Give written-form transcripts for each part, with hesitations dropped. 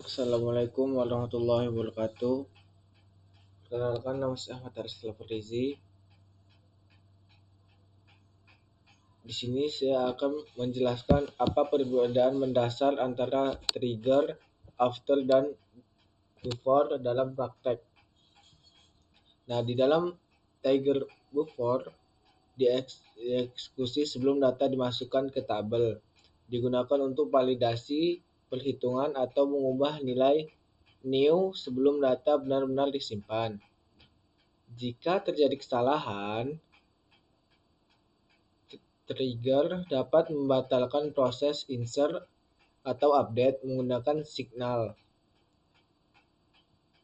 Assalamualaikum warahmatullahi wabarakatuh. Perkenalkan, nama saya Ahmad Haris Lafarizi. Di sini saya akan menjelaskan apa perbedaan mendasar antara trigger, after, dan before dalam praktek. Nah, di dalam trigger before dieksekusi sebelum data dimasukkan ke tabel, digunakan untuk validasi perhitungan atau mengubah nilai new sebelum data benar-benar disimpan. Jika terjadi kesalahan, trigger dapat membatalkan proses insert atau update menggunakan signal.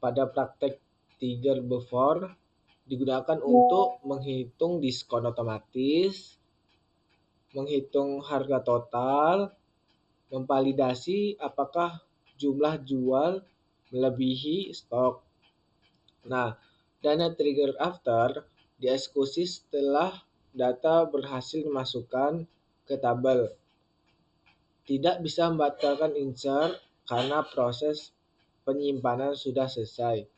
Pada praktek trigger before digunakan untuk menghitung diskon otomatis, menghitung harga total, memvalidasi apakah jumlah jual melebihi stok. Nah, dana trigger after dieksekusi setelah data berhasil dimasukkan ke tabel. Tidak bisa membatalkan insert karena proses penyimpanan sudah selesai.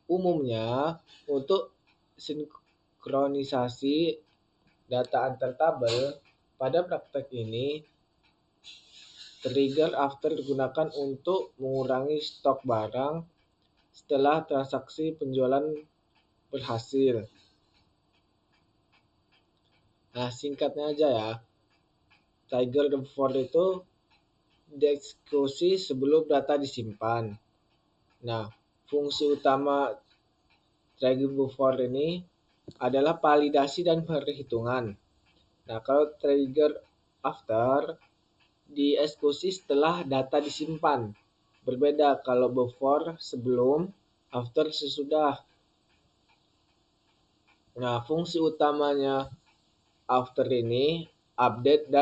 Umumnya, untuk sinkronisasi data antar tabel, pada praktek ini, trigger after digunakan untuk mengurangi stok barang setelah transaksi penjualan berhasil. Nah, singkatnya aja ya, trigger before itu dieksekusi sebelum data disimpan. Nah, fungsi utama trigger before ini adalah validasi dan perhitungan. Nah, kalau trigger after dieksekusi setelah data disimpan. Berbeda kalau before sebelum, after sesudah. Nah, fungsi utamanya after ini update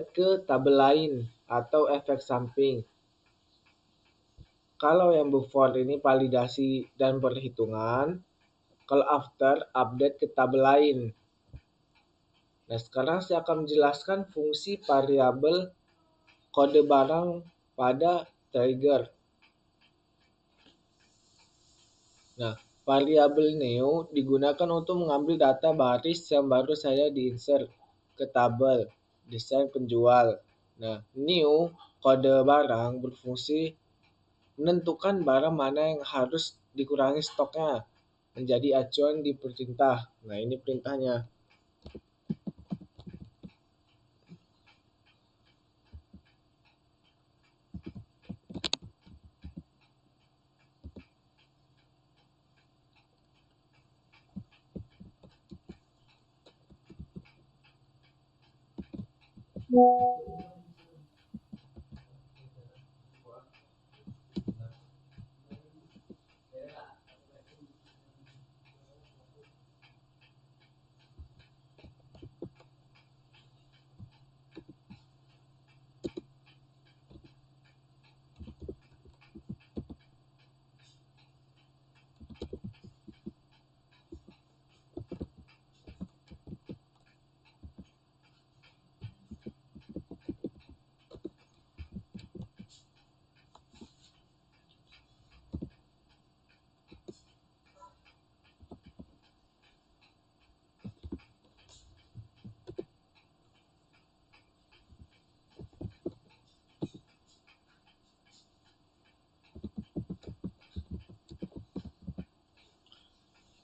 ke tabel lain atau efek samping. Kalau yang before ini validasi dan perhitungan, kalau after update ke tabel lain. Nah, sekarang saya akan menjelaskan fungsi variabel kode barang pada trigger. Nah, variabel new digunakan untuk mengambil data baris yang baru saja diinsert ke tabel desain penjual. Nah, new kode barang berfungsi menentukan barang mana yang harus dikurangi stoknya menjadi acuan di perintah. Nah, ini perintahnya.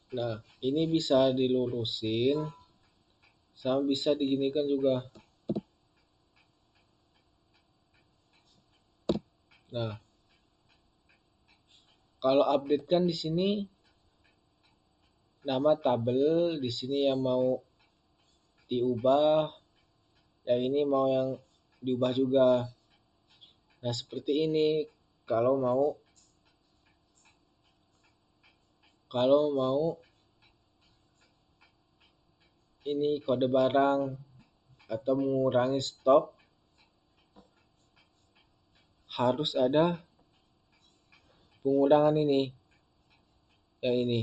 Nah, ini bisa dilurusin sama bisa diginikan juga. Nah, kalau update kan di sini nama tabel, di sini yang mau diubah, yang ini mau yang diubah juga. Nah, seperti ini kalau mau ini kode barang atau mengurangi stok harus ada pengurangan ini. Yang ini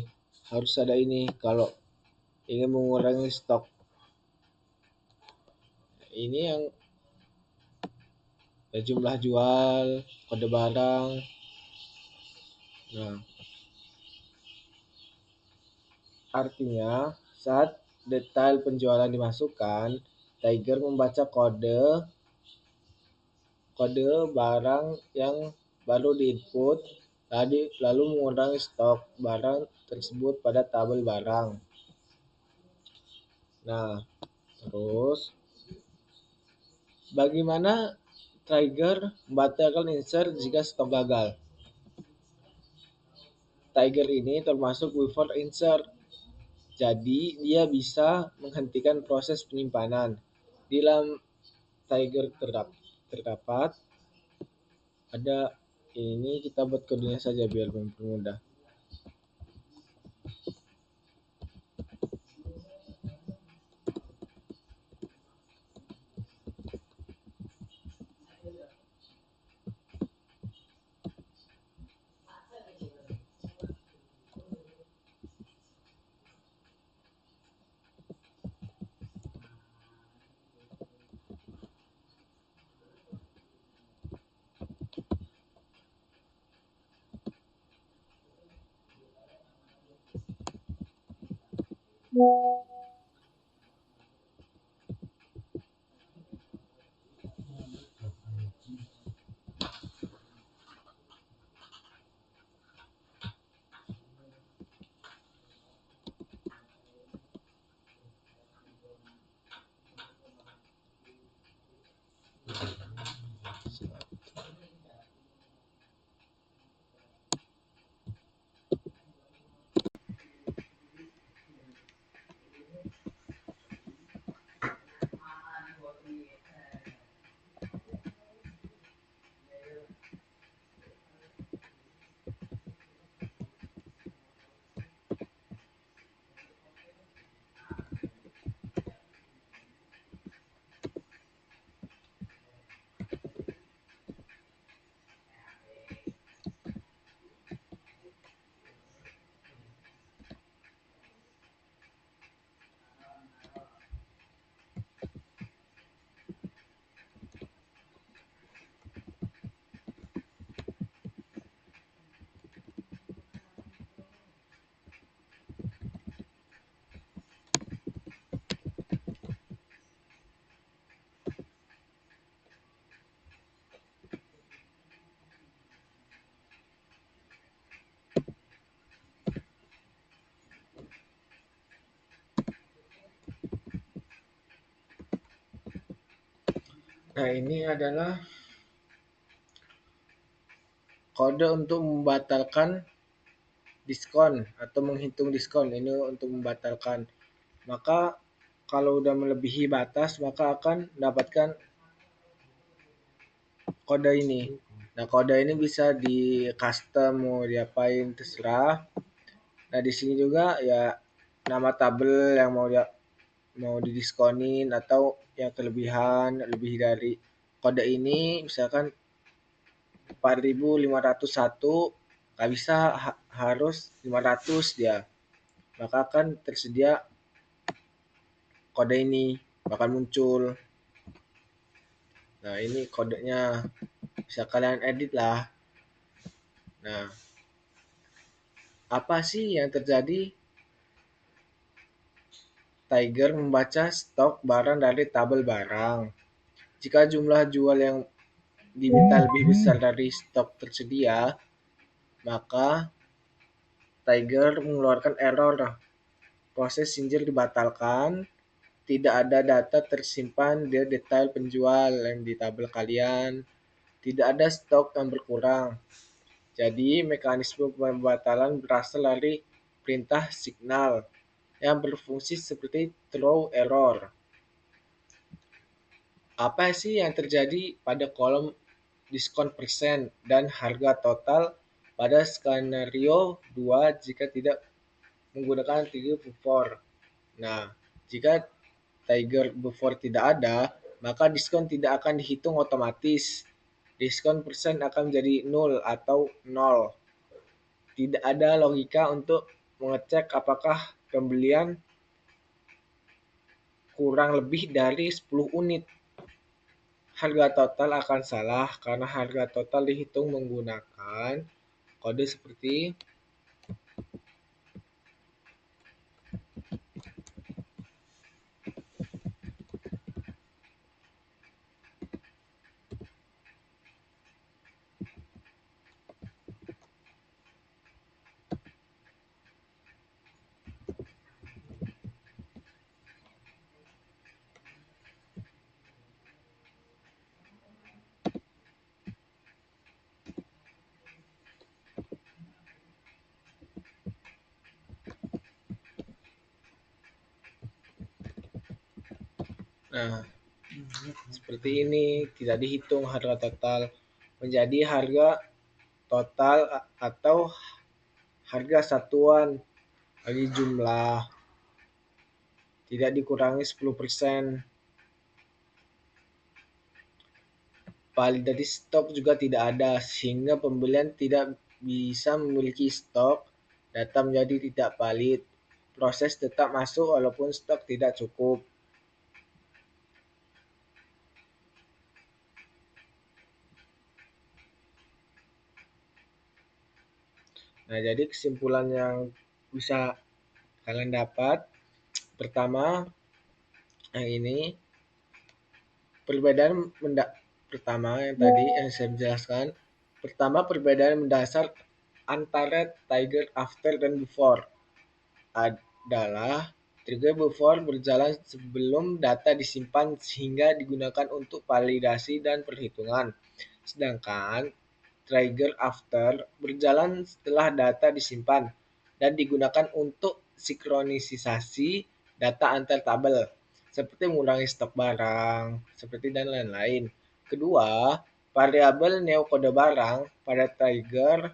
harus ada ini kalau ingin mengurangi stok. Ini yang jumlah jual, kode barang. Nah, artinya saat detail penjualan dimasukkan, Tiger membaca kode kode barang yang baru diinput, lalu mengurangi stok barang tersebut pada tabel barang. Nah, terus bagaimana Tiger membatalkan insert jika stok gagal? Tiger ini termasuk without insert, jadi dia bisa menghentikan proses penyimpanan. Di dalam Tiger terdapat ada ini, kita buat kodenya saja biar mempermudah. Nah, ini adalah kode untuk membatalkan diskon atau menghitung diskon. Ini untuk membatalkan. Maka kalau udah melebihi batas, maka akan mendapatkan kode ini. Nah, kode ini bisa di custom, mau diapain terserah. Nah, di sini juga ya nama tabel yang mau didiskonin atau yang kelebihan lebih dari kode ini, misalkan 4.501, nggak bisa harus 500 dia, maka akan tersedia kode ini bakal muncul. Nah, ini kodenya bisa kalian edit lah. Nah, apa sih yang terjadi? Tiger membaca stok barang dari tabel barang. Jika jumlah jual yang diminta lebih besar dari stok tersedia, maka Tiger mengeluarkan error. Proses sinjir dibatalkan. Tidak ada data tersimpan di detail penjual yang di tabel kalian. Tidak ada stok yang berkurang. Jadi, mekanisme pembatalan berasal dari perintah signal yang berfungsi seperti throw error. Apa sih yang terjadi pada kolom diskon persen dan harga total pada skenario 2 jika tidak menggunakan Tiger before? Nah, jika Tiger before tidak ada, maka diskon tidak akan dihitung otomatis. Diskon persen akan menjadi 0 atau 0. Tidak ada logika untuk mengecek apakah pembelian kurang lebih dari 10 unit. harga total akan salah karena harga total dihitung menggunakan kode seperti nah seperti ini, tidak dihitung harga total menjadi harga total atau harga satuan bagi jumlah, tidak dikurangi 10%. Validasi stok juga tidak ada, sehingga pembelian tidak bisa memiliki stok, data menjadi tidak valid. Proses tetap masuk walaupun stok tidak cukup. Nah, jadi kesimpulan yang bisa kalian dapat, pertama, yang ini perbedaan pertama yang tadi yang saya jelaskan. Pertama, perbedaan mendasar antara trigger after dan before adalah trigger before berjalan sebelum data disimpan sehingga digunakan untuk validasi dan perhitungan. Sedangkan trigger after berjalan setelah data disimpan dan digunakan untuk sinkronisasi data antar tabel, seperti mengurangi stok barang, seperti dan lain-lain. Kedua, variabel neokode barang pada trigger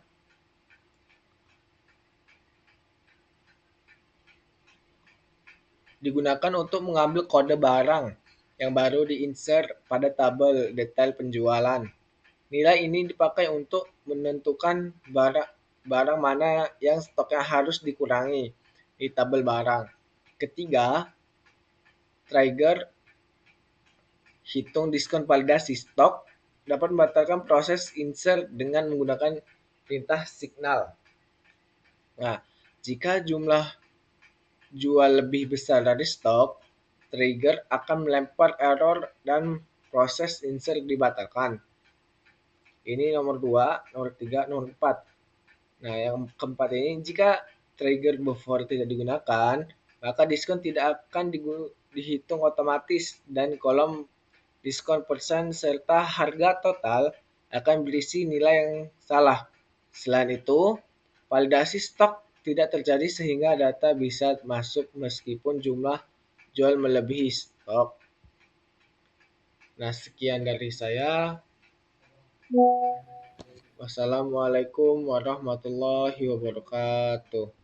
digunakan untuk mengambil kode barang yang baru diinsert pada tabel detail penjualan. Nilai ini dipakai untuk menentukan barang mana yang stoknya harus dikurangi di tabel barang. Ketiga, trigger hitung diskon validasi stok dapat membatalkan proses insert dengan menggunakan perintah signal. Nah, jika jumlah jual lebih besar dari stok, trigger akan melempar error dan proses insert dibatalkan. Ini nomor 2, nomor 3, nomor 4. Nah, yang keempat ini, jika trigger buffer tidak digunakan, maka diskon tidak akan dihitung otomatis dan kolom diskon persen serta harga total akan berisi nilai yang salah. Selain itu, validasi stok tidak terjadi sehingga data bisa masuk meskipun jumlah jual melebihi stok. Nah, sekian dari saya. Wassalamualaikum warahmatullahi wabarakatuh.